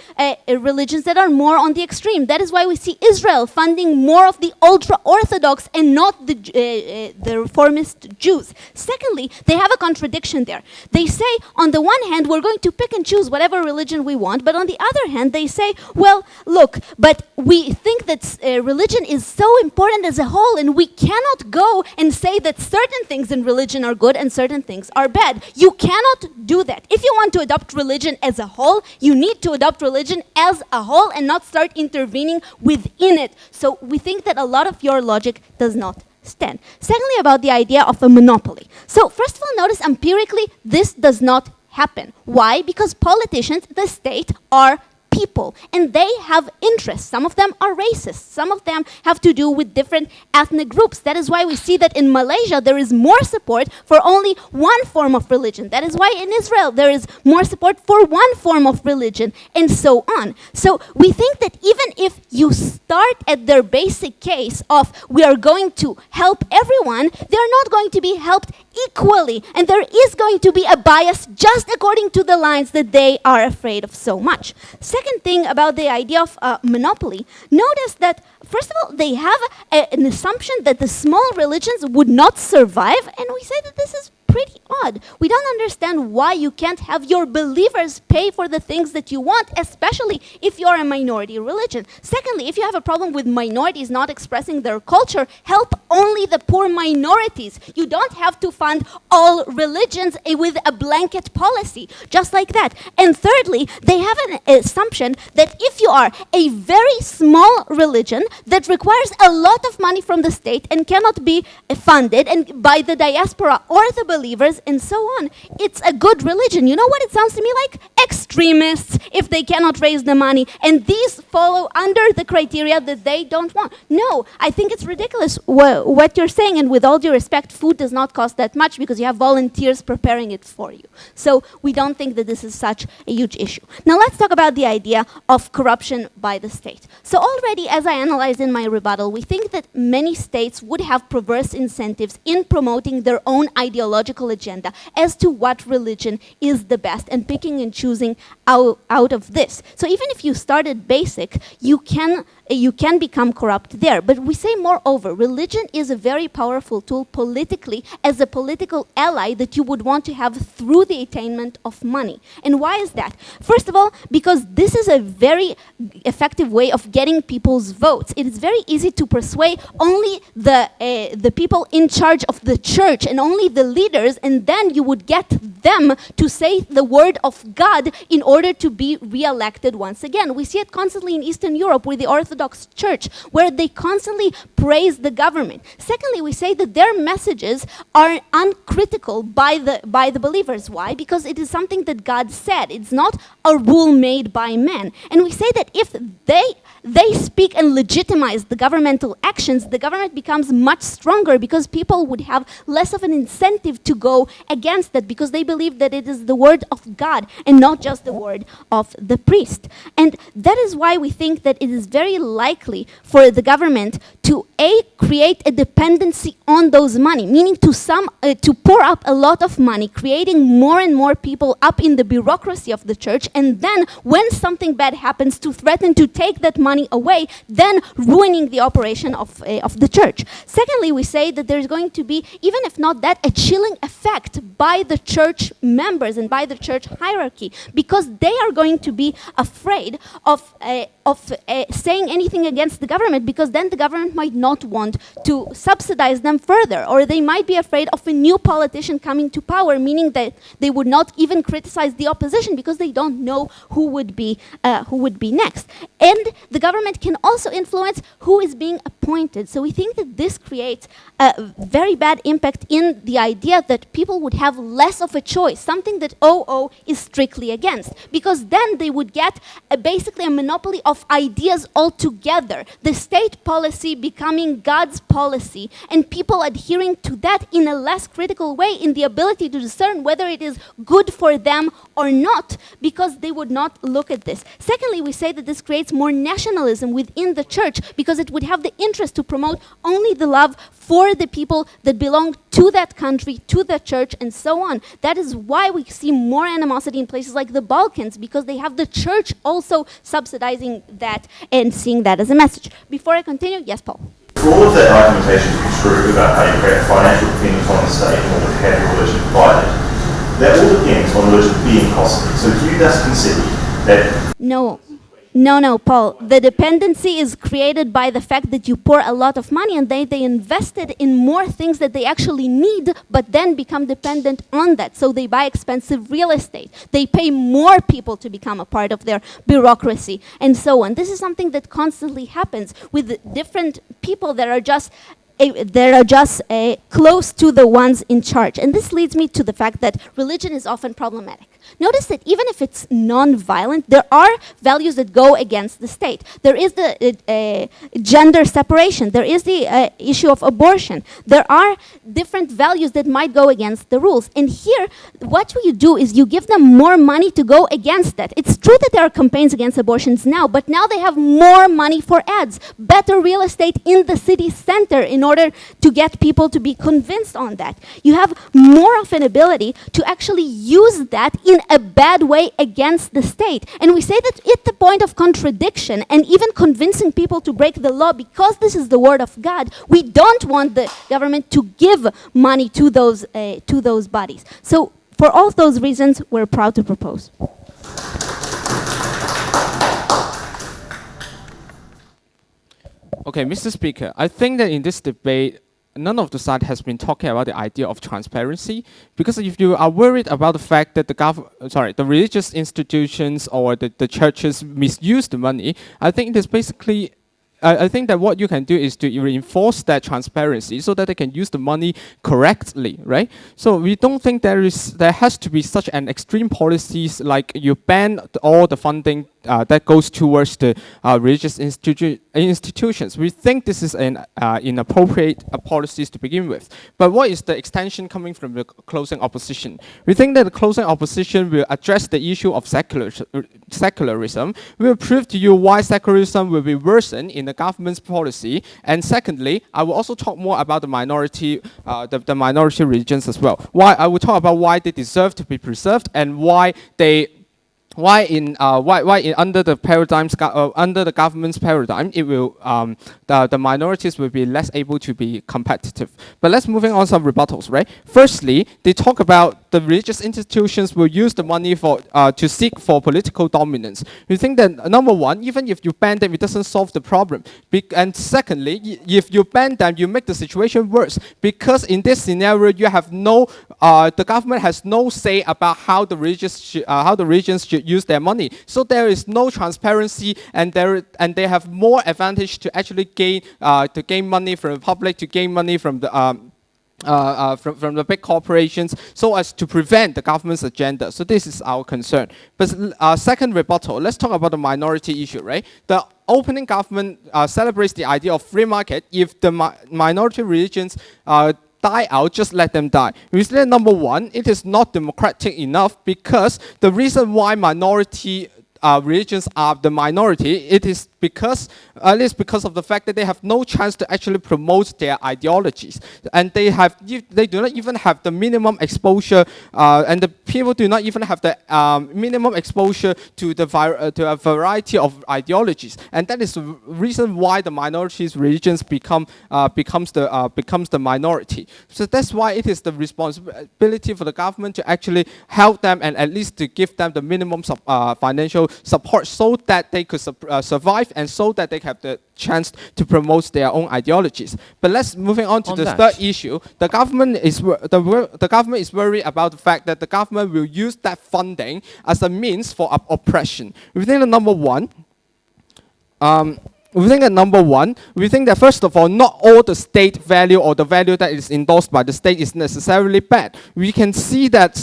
religions that are more on the extreme. That is why we see Israel funding more of the ultra-Orthodox and not the reformist Jews. Secondly, they have a contradiction there. They say, on the one hand, we're going to pick and choose whatever religion we want, but on the other hand, they say, well, look, but we think that religion is so important as a whole, and we cannot go and say that certain things in religion are good and certain things are bad. You cannot do that. If you want to adopt religion as a whole, you need to adopt religion as a whole and not start intervening within it. So we think that a lot of your logic does not stand. Secondly, about the idea of a monopoly. So first of all, notice empirically, this does not happen. Why? Because politicians, the state, are people, and they have interests. Some of them are racist. Some of them have to do with different ethnic groups. That is why we see that in Malaysia there is more support for only one form of religion. That is why in Israel there is more support for one form of religion, and so on. So we think that even if you start at their basic case of we are going to help everyone, they're not going to be helped equally, and there is going to be a bias just according to the lines that they are afraid of so much. Second thing about the idea of monopoly, notice that first of all, they have an assumption that the small religions would not survive, and we say that this is pretty odd. We don't understand why you can't have your believers pay for the things that you want, especially if you're a minority religion. Secondly, if you have a problem with minorities not expressing their culture, help only the poor minorities. You don't have to fund all religions with a blanket policy, just like that. And thirdly, they have an assumption that if you are a very small religion that requires a lot of money from the state and cannot be funded and by the diaspora or the believers and so on, it's a good religion. You know what it sounds to me like? Extremists, if they cannot raise the money, and these follow under the criteria that they don't want. No, I think it's ridiculous what you're saying, and with all due respect, food does not cost that much because you have volunteers preparing it for you. So we don't think that this is such a huge issue. Now let's talk about the idea of corruption by the state. So already, as I analyzed in my rebuttal, we think that many states would have perverse incentives in promoting their own ideological agenda as to what religion is the best and picking and choosing out of this. So even if you started basic, you can become corrupt there. But we say moreover, religion is a very powerful tool politically as a political ally that you would want to have through the attainment of money. And why is that? First of all, because this is a very effective way of getting people's votes. It is very easy to persuade only the people in charge of the church and only the leaders, and then you would get them to say the word of God in order to be re-elected once again. We see it constantly in Eastern Europe with the Orthodox Church, where they constantly praise the government. Secondly, we say that their messages are uncritical by the believers. Why? Because it is something that God said. It's not a rule made by men. And we say that if they they speak and legitimize the governmental actions, the government becomes much stronger because people would have less of an incentive to go against that because they believe that it is the word of God and not just the word of the priest. And that is why we think that it is very likely for the government to create a dependency on those money, meaning to pour up a lot of money, creating more and more people up in the bureaucracy of the church, and then when something bad happens, to threaten to take that money away, then ruining the operation of the church. Secondly, we say that there's going to be, even if not that, a chilling effect by the church members and by the church hierarchy, because they are going to be afraid of saying anything against the government, because then the government might not want to subsidize them further, or they might be afraid of a new politician coming to power, meaning that they would not even criticize the opposition because they don't know who would be next. And the government can also influence who is being appointed. So we think that this creates a very bad impact in the idea that people would have less of a choice, something that OO is strictly against, because then they would get basically a monopoly of ideas altogether, the state policy becoming God's policy, and people adhering to that in a less critical way, in the ability to discern whether it is good for them or not, because they would not look at this. Secondly, we say that this creates more nationalism within the church, because it would have the interest to promote only the love for the people that belong to that country, to the church, and so on. That is why we see more animosity in places like the Balkans, because they have the church also subsidizing that and seeing that as a message. Before I continue, yes, Paul.
For all of that argumentation to be true about how you create financial dependence on the state in order to have your religion divided, that all depends on religion being costly. So do you thus concede that...
No, Paul. The dependency is created by the fact that you pour a lot of money and they invested in more things that they actually need, but then become dependent on that. So they buy expensive real estate. They pay more people to become a part of their bureaucracy, and so on. This is something that constantly happens with different people that are just close to the ones in charge. And this leads me to the fact that religion is often problematic. Notice that even if it's non-violent, there are values that go against the state. There is the gender separation. There is the issue of abortion. There are different values that might go against the rules. And here, what you do is you give them more money to go against that. It's true that there are campaigns against abortions now, but now they have more money for ads, better real estate in the city center in order to get people to be convinced on that. You have more of an ability to actually use that in a bad way against the state. And we say that at the point of contradiction and even convincing people to break the law, because this is the word of God, we don't want the government to give money to those bodies. So for all of those reasons, we're proud to propose.
Okay, Mr. Speaker, I think that in this debate, none of the side has been talking about the idea of transparency, because if you are worried about the fact that the religious institutions or the churches misuse the money, I think it is basically I think that what you can do is to reinforce that transparency so that they can use the money correctly, right? So we don't think there has to be such an extreme policies like you ban all the funding that goes towards the religious institutions. We think this is an inappropriate policies to begin with. But what is the extension coming from the closing opposition? We think that the closing opposition will address the issue of secularism. We will prove to you why secularism will be worsened in the government's policy. And secondly, I will also talk more about the minority religions as well. I will talk about why they deserve to be preserved and why under the government's paradigm, it will the minorities will be less able to be competitive. But let's moving on some rebuttals, right? Firstly, they talk about the religious institutions will use the money for to seek for political dominance. We think that number one, even if you ban them, it doesn't solve the problem. And secondly, if you ban them, you make the situation worse, because in this scenario, you have the government has no say about how the regions should use their money. So there is no transparency, and they have more advantage to actually gain money from the public, to gain money from the from the big corporations, so as to prevent the government's agenda. So this is our concern. But second rebuttal, let's talk about the minority issue, right? The opening government celebrates the idea of free market, if the minority religions die out, just let them die. Reason number one, it is not democratic enough, because the reason why minority religions are the minority, it is because of the fact that they have no chance to actually promote their ideologies, and they do not even have the minimum exposure, and the people do not even have the minimum exposure to a variety of ideologies, and that is the reason why the minorities religions becomes the minority. So that's why it is the responsibility for the government to actually help them, and at least to give them the minimum financial support, so that they could survive, and so that they have the chance to promote their own ideologies. But let's moving on to the third issue. The government is worried about the fact that the government will use that funding as a means for oppression. We think that number one. We think that first of all, not all the state value or the value that is endorsed by the state is necessarily bad. We can see that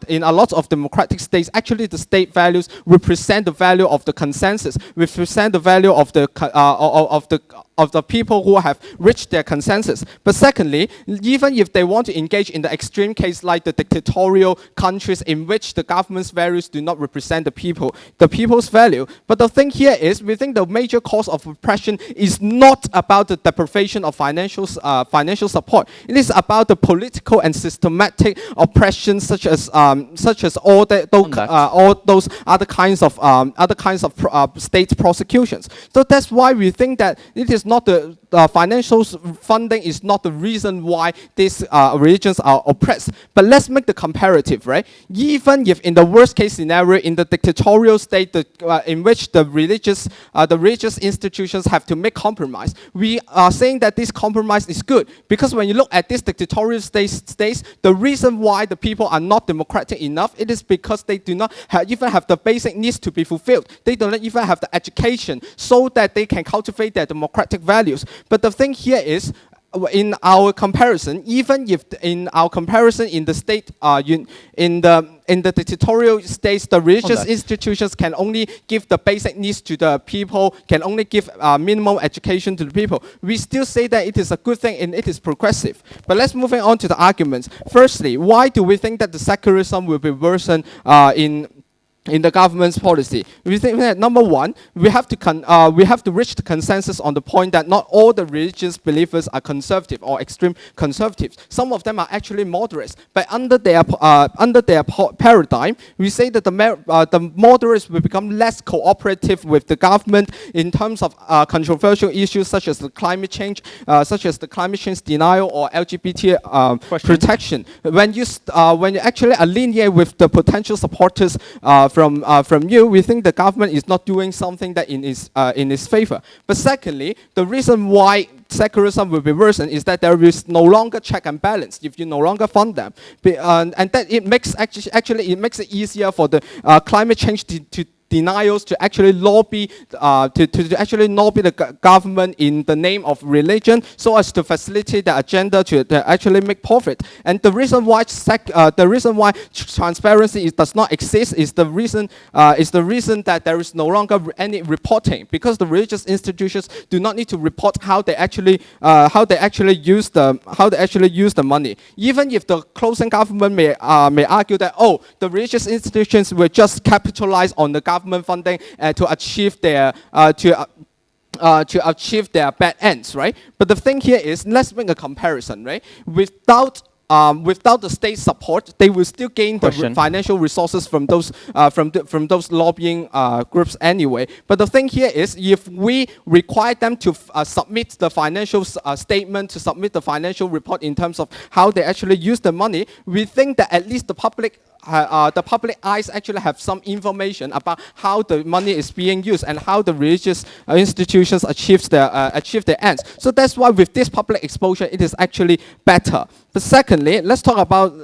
in a lot of democratic states, actually the state values represent the value of the consensus, represent the value of the people who have reached their consensus. But secondly, even if they want to engage in the extreme case like the dictatorial countries in which the government's values do not represent the people's value. But the thing here is, we think the major cause of oppression is not about the deprivation of financial support. It is about the political and systematic oppression, such as all those other kinds of state prosecutions. So that's why we think that it is not the financial funding is not the reason why these religions are oppressed. But let's make the comparative, right? Even if in the worst case scenario, in the dictatorial state in which the religious institutions have to make compromise, we are saying that this compromise is good, because when you look at this dictatorial states, the reason why the people are not democratic enough, it is because they do not even have the basic needs to be fulfilled. They do not even have the education so that they can cultivate their democratic values. But the thing here is, in our comparison, even if in our comparison in the state, in the dictatorial states, the religious institutions can only give the basic needs to the people, can only give minimum education to the people. We still say that it is a good thing and it is progressive. But let's move on to the arguments. Firstly, why do we think that the secularism will be worsened in the government's policy? We think that number one, we have to reach the consensus on the point that not all the religious believers are conservative or extreme conservatives. Some of them are actually moderates. But under their paradigm, we say that the moderates will become less cooperative with the government in terms of controversial issues such as the climate change, denial, or LGBT protection. When you actually alienate with the potential supporters from you, we think the government is not doing something that in its favor. But secondly, the reason why secularism will be worsened is that there is no longer check and balance if you no longer fund them, and that it makes it easier for the climate change denials to actually lobby the government in the name of religion, so as to facilitate the agenda to actually make profit. And the reason why transparency does not exist is the reason that there is no longer any reporting, because the religious institutions do not need to report how they actually use the money. Even if the closing government may argue that the religious institutions will just capitalize on the government funding to achieve their bad ends, right? But the thing here is, let's make a comparison, right? Without the state support, they will still gain the financial resources from those lobbying groups anyway. But the thing here is, if we require them to submit the financial statement, to submit the financial report in terms of how they actually use the money, we think that at least the public eyes actually have some information about how the money is being used and how the religious institutions achieve their ends. So that's why with this public exposure, it is actually better. But secondly, let's talk about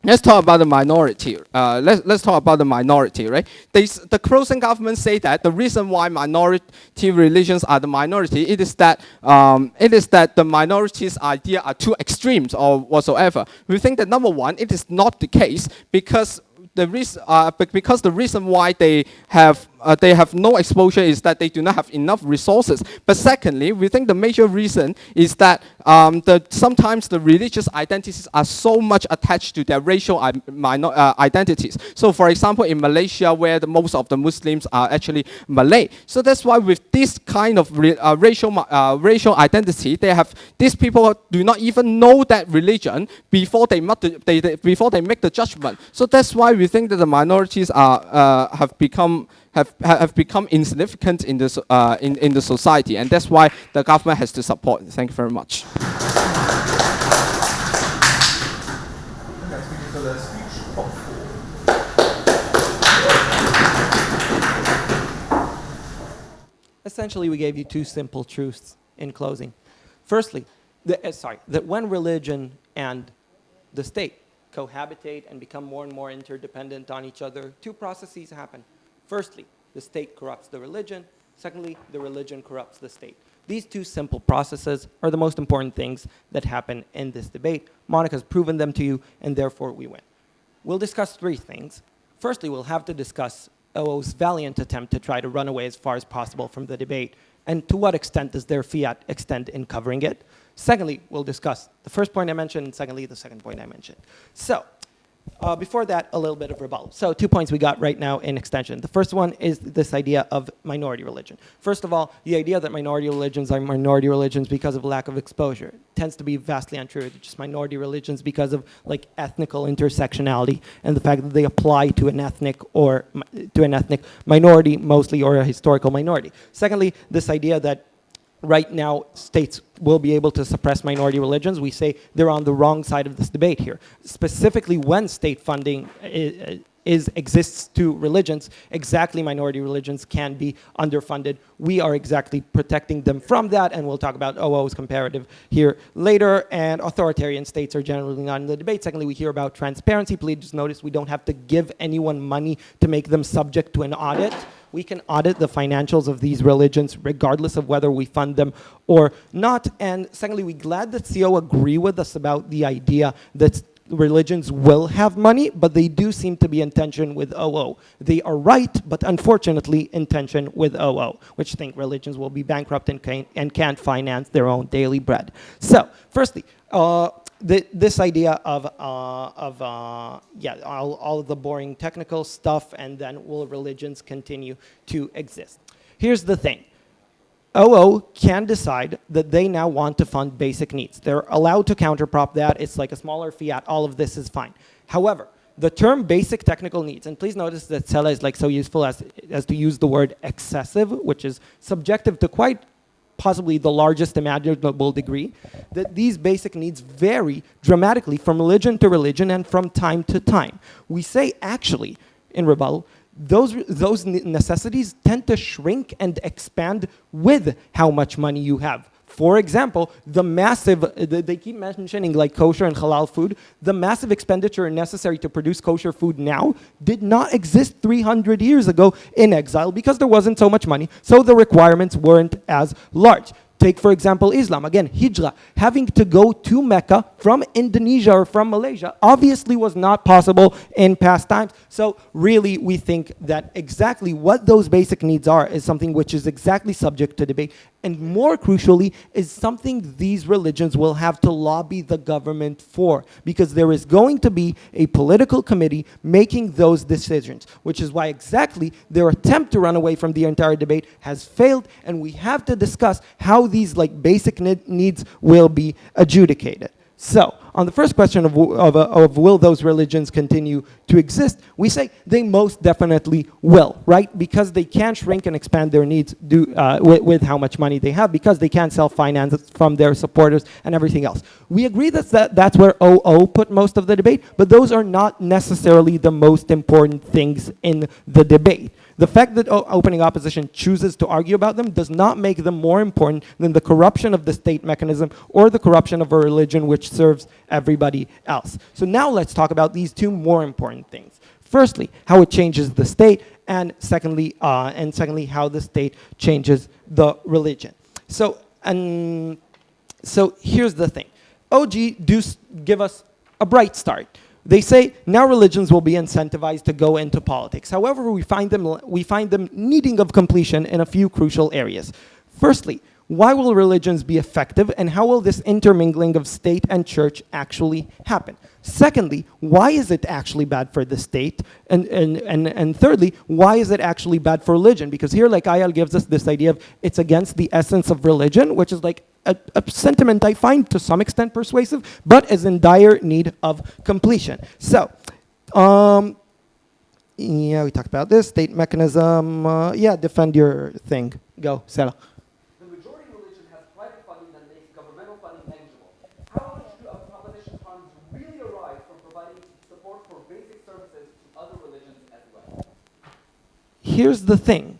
the minority. Let's talk about the minority, right? The closing government say that the reason why minority religions are the minority, it is that the minorities' idea are too extremes or whatsoever. We think that number one, it is not the case, because the reason why they have they have no exposure is that they do not have enough resources. But secondly, we think the major reason is that sometimes the religious identities are so much attached to their racial identities. So for example, in Malaysia, where most of the Muslims are actually Malay. So that's why with this kind of racial identity, these people do not even know that religion before they make the judgment. So that's why we think that the minorities have become insignificant in the society, and that's why the government has to support. Thank you very much.
Next speaker for the speech, top 4.
Essentially, we gave you two simple truths in closing. Firstly, that when religion and the state cohabitate and become more and more interdependent on each other, two processes happen. Firstly, the state corrupts the religion. Secondly, the religion corrupts the state. These two simple processes are the most important things that happen in this debate. Monica's proven them to you, and therefore we win. We'll discuss three things. Firstly, we'll have to discuss OO's valiant attempt to try to run away as far as possible from the debate, and to what extent does their fiat extend in covering it. Secondly, we'll discuss the first point I mentioned, and secondly, the second point I mentioned. So, before that, a little bit of rebuttal. So 2 points we got right now in extension. The first one is this idea of minority religion. First of all, the idea that minority religions are minority religions because of lack of exposure tends to be vastly untrue. They're just minority religions because of like ethnical intersectionality and the fact that they apply to an ethnic minority mostly, or a historical minority. Secondly, this idea that right now states will be able to suppress minority religions. We say they're on the wrong side of this debate here. Specifically, when state funding exists to religions, exactly minority religions can be underfunded. We are exactly protecting them from that, and we'll talk about OO's comparative here later. And authoritarian states are generally not in the debate. Secondly, we hear about transparency. Please notice we don't have to give anyone money to make them subject to an audit. We can audit the financials of these religions regardless of whether we fund them or not. And secondly, we're glad that CO agree with us about the idea that religions will have money, but they do seem to be in tension with OO. They are right, but unfortunately in tension with OO, which think religions will be bankrupt and can't finance their own daily bread. So, firstly, this idea of all of the boring technical stuff, and then will religions continue to exist? Here's the thing. OO can decide that they now want to fund basic needs. They're allowed to counterprop that. It's like a smaller fiat. All of this is fine. However, the term basic technical needs, and please notice that Sela is like so useful as to use the word excessive, which is subjective to quite possibly the largest imaginable degree, that these basic needs vary dramatically from religion to religion and from time to time. We say actually, in rebuttal, those necessities tend to shrink and expand with how much money you have. For example, the massive, they keep mentioning like kosher and halal food, the massive expenditure necessary to produce kosher food now did not exist 300 years ago in exile because there wasn't so much money, so the requirements weren't as large. Take, for example, Islam. Again, hijrah. Having to go to Mecca from Indonesia or from Malaysia obviously was not possible in past times. So really, we think that exactly what those basic needs are is something which is exactly subject to debate. And more crucially, is something these religions will have to lobby the government for. Because there is going to be a political committee making those decisions. Which is why exactly their attempt to run away from the entire debate has failed. And we have to discuss how these like basic needs will be adjudicated. So, on the first question of will those religions continue to exist, we say they most definitely will, right? Because they can shrink and expand their needs with how much money they have, because they can self-finance from their supporters and everything else. We agree that that's where OO put most of the debate, but those are not necessarily the most important things in the debate. The fact that opening opposition chooses to argue about them does not make them more important than the corruption of the state mechanism or the corruption of a religion which serves everybody else. So now let's talk about these two more important things. Firstly, how it changes the state, and secondly, how the state changes the religion. So here's the thing. OG do give us a bright start. they say now religions will be incentivized to go into politics. However, we find them needing of completion in a few crucial areas. Firstly, why will religions be effective, and how will this intermingling of state and church actually happen? Secondly, why is it actually bad for the state? And thirdly, why is it actually bad for religion? Because here, like Ayal gives us this idea of it's against the essence of religion, which is like a sentiment I find to some extent persuasive, but is in dire need of completion. So, yeah, we talked about this, state mechanism. Yeah, defend your thing. Go, Sarah.
The majority religion has private funding that makes governmental funding negligible. How much do proposition funds really arise from providing support for basic services to other religions as well?
Here's the thing.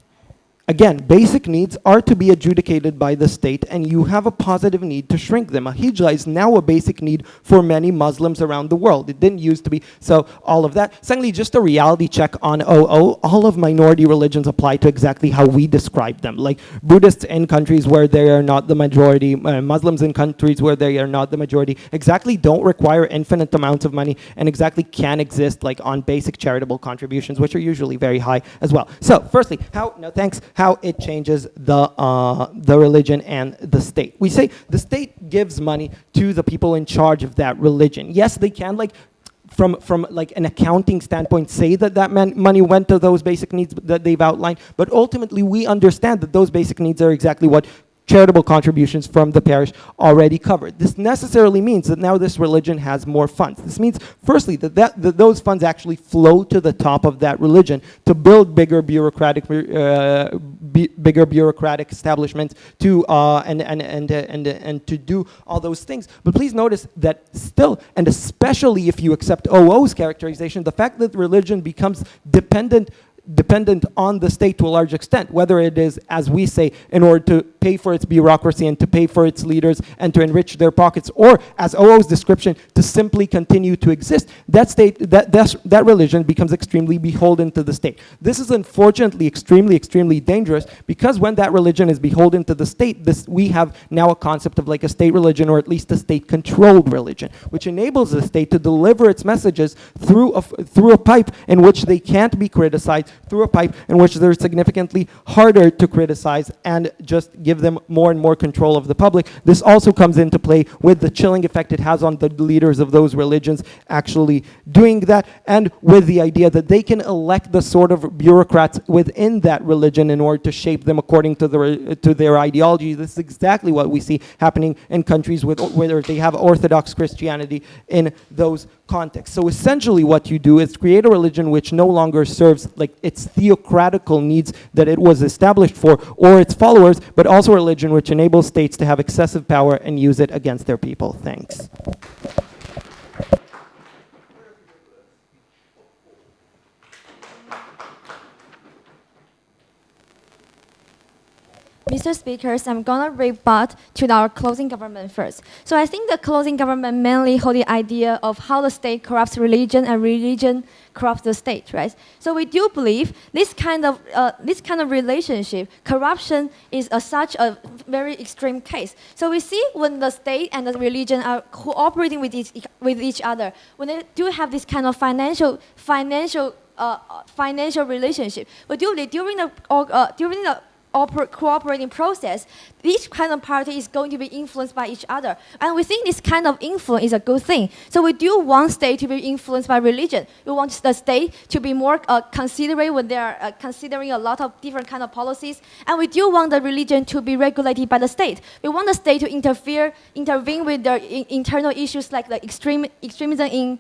Again, basic needs are to be adjudicated by the state, and you have a positive need to shrink them. A hijra is now a basic need for many Muslims around the world. It didn't used to be. So all of that. Secondly, just a reality check on OO. All of minority religions apply to exactly how we describe them. Like Buddhists in countries where they are not the majority, Muslims in countries where they are not the majority, exactly don't require infinite amounts of money, and exactly can exist like on basic charitable contributions, which are usually very high as well. So firstly, how it changes the religion and the state. We say the state gives money to the people in charge of that religion. Yes, they can like from like an accounting standpoint say that money went to those basic needs that they've outlined, but ultimately we understand that those basic needs are exactly what charitable contributions from the parish already covered. This necessarily means that now this religion has more funds. This means, firstly, that those funds actually flow to the top of that religion to build bigger bureaucratic establishments to and to do all those things. But please notice that still, and especially if you accept OO's characterization, the fact that religion becomes dependent on the state to a large extent, whether it is, as we say, in order to pay for its bureaucracy and to pay for its leaders and to enrich their pockets, or as OO's description, to simply continue to exist, that religion becomes extremely beholden to the state. This is unfortunately extremely dangerous, because when that religion is beholden to the state, we have now a concept of like a state religion, or at least a state-controlled religion, which enables the state to deliver its messages through a pipe in which they can't be criticized, through a pipe in which they're significantly harder to criticize, and just give them more and more control of the public. This also comes into play with the chilling effect it has on the leaders of those religions actually doing that, and with the idea that they can elect the sort of bureaucrats within that religion in order to shape them according to their ideology. This is exactly what we see happening in countries where they have Orthodox Christianity in those contexts. So essentially what you do is create a religion which no longer serves like its theocratical needs that it was established for, or its followers, but also a religion which enables states to have excessive power and use it against their people. Thanks.
Mr. Speakers, I'm gonna rebut to our closing government first. So I think the closing government mainly hold the idea of how the state corrupts religion and religion corrupts the state, right? So we do believe this kind of relationship, corruption is such a very extreme case. So we see when the state and the religion are cooperating with each other, when they do have this kind of financial relationship, but during the cooperating process, each kind of party is going to be influenced by each other. And we think this kind of influence is a good thing. So we do want state to be influenced by religion. We want the state to be more considerate when they are considering a lot of different kind of policies. And we do want the religion to be regulated by the state. We want the state to intervene with their internal issues like the extremism in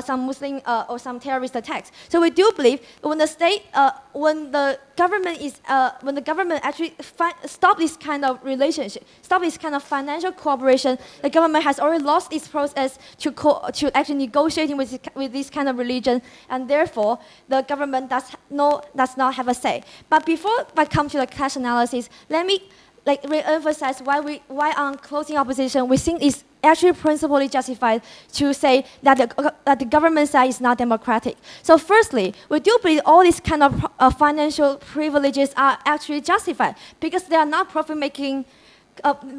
some Muslim or some terrorist attacks. So we do believe when the government actually stop this kind of relationship, stop this kind of financial cooperation, the government has already lost its process to actually negotiating with this kind of religion, and therefore the government does not have a say. But before I come to the clash analysis, let me re-emphasize why on closing opposition we think it's actually principally justified to say that the government side is not democratic. So firstly, we do believe all these kind of financial privileges are actually justified because they are not profit-making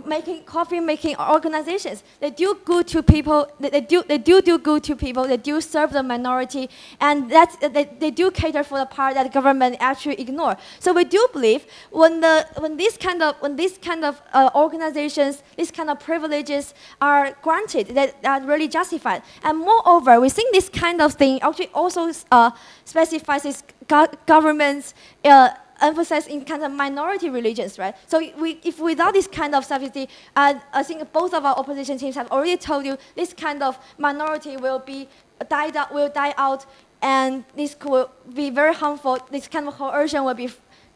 making coffee making organizations. They do good to people. They do good to people. They do serve the minority, and they do cater for the part that the government actually ignore. So we do believe when these kind of organizations, these kind of privileges are granted, that are really justified. And moreover, we think this kind of thing actually also specifies this government's emphasis in kind of minority religions, right? So if without this kind of subsidy, I think both of our opposition teams have already told you this kind of minority will die out, and this will be very harmful. This kind of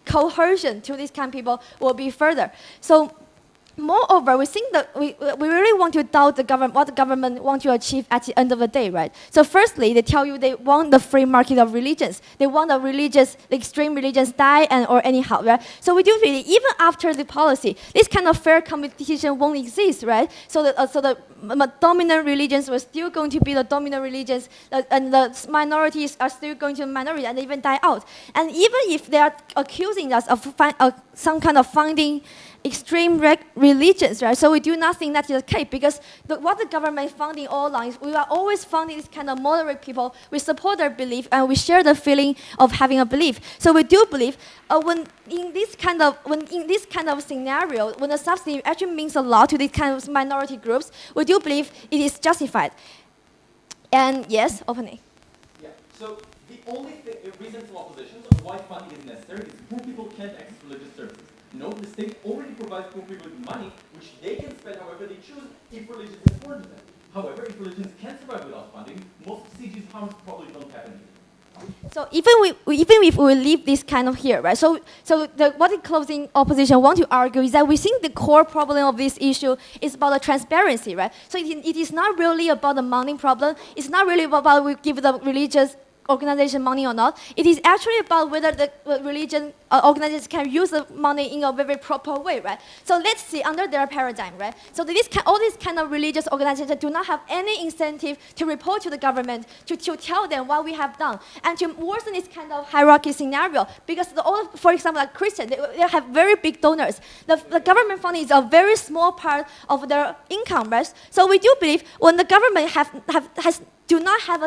coercion to these kind of people will be further. So moreover, we think that we really want to doubt what the government wants to achieve at the end of the day, right? So firstly, they tell you they want the free market of religions. They want the extreme religions die or anyhow, right? So we do believe even after the policy, this kind of fair competition won't exist, right? So the dominant religions were still going to be the dominant religions, and the minorities are still going to be minority and even die out. And even if they are accusing us of some kind of funding extreme religions, right? So we do not think that is the case, because what the government is funding all along is we are always funding this kind of moderate people. We support their belief and we share the feeling of having a belief. So we do believe when in this kind of scenario, when the subsidy actually means a lot to these kind of minority groups, we do believe it is justified. And yes, opening.
Yeah. So the only reason for opposition of why funding is necessary is poor people can't access religious services. No, the state already provides poor people with money, which they can spend however they choose if religion is important to them. However, if religions can survive without funding, most CG's harms probably don't happen either.
So even if we leave this kind of here, right? So what the closing opposition want to argue is that we think the core problem of this issue is about the transparency, right? So it is not really about the money problem. It's not really about we give the religious organization money or not. It is actually about whether the religion organizations can use the money in a very proper way, right? So let's see under their paradigm, right? So all these kind of religious organizations do not have any incentive to report to the government to tell them what we have done and to worsen this kind of hierarchy scenario, because for example, like Christians, they have very big donors. The government funding is a very small part of their income, right? So we do believe when the government do not have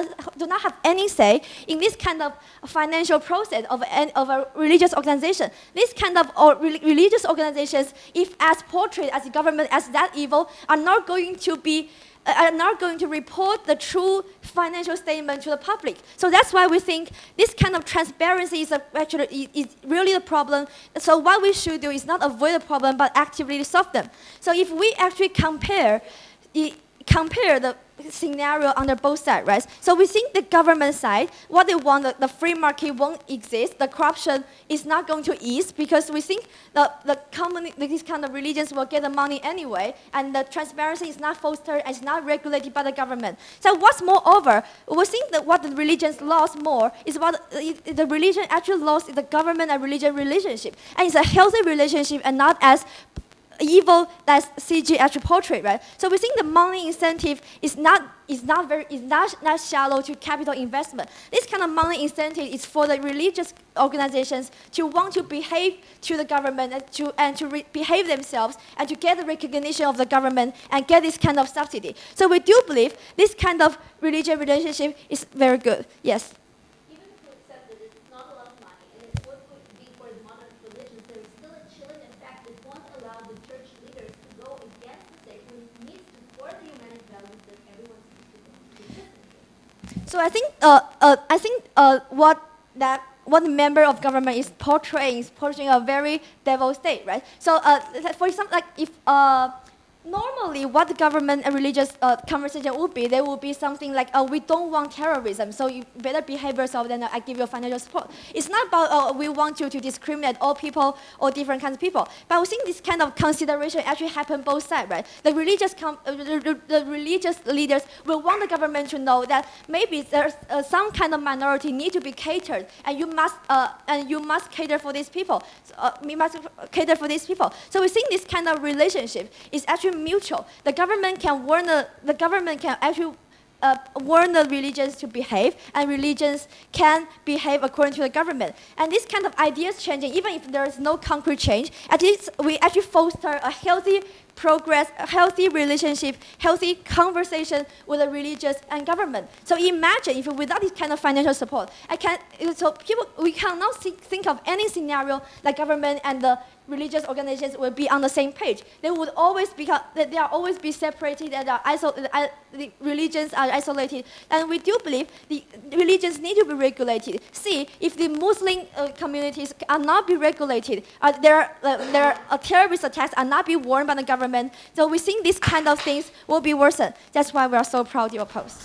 any say in this kind of financial process of a religious organization. This kind of religious organizations, if as portrayed as the government as that evil, are not going to report the true financial statement to the public. So that's why we think this kind of transparency is really the problem. So what we should do is not avoid the problem, but actively solve them. So if we actually compare the scenario under both sides, right? So we think the government side, what they want, the free market won't exist, the corruption is not going to ease, because we think these kind of religions will get the money anyway, and the transparency is not fostered and is not regulated by the government. So what's moreover, we think that what the religions lost more is what the religion actually lost the government and religion relationship, and it's a healthy relationship and not as evil as CG actually portrayed, right? So we think the money incentive is not shallow to capital investment. This kind of money incentive is for the religious organizations to want to behave to the government and to behave themselves and to get the recognition of the government and get this kind of subsidy. So we do believe this kind of religious relationship is very good. Yes. So I think what member of government is portraying a very devil state, right? So for example, like if normally what the government and religious conversation would be, there would be something like, we don't want terrorism, so you better behave yourself, then I give you financial support. It's not about we want you to discriminate all people or different kinds of people. But I think this kind of consideration actually happen both sides, right? The religious leaders will want the government to know that maybe there's some kind of minority need to be catered, and you must cater for these people. We must cater for these people. So we think this kind of relationship is actually mutual. The government can actually warn the religions to behave, and religions can behave according to the government. And this kind of ideas changing, even if there is no concrete change, at least we actually foster a healthy progress, a healthy relationship, healthy conversation with the religious and government. So imagine if without this kind of financial support, we cannot think of any scenario like government and the religious organizations will be on the same page. They would always they are always be separated and the religions are isolated. And we do believe the religions need to be regulated. See, if the Muslim communities are not be regulated, their terrorist attacks are not be warned by the government. So we think these kind of things will be worsened. That's why we are so proud to oppose.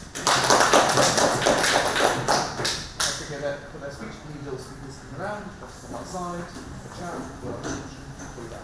Let's speech, leave those speakers around, outside, the chat,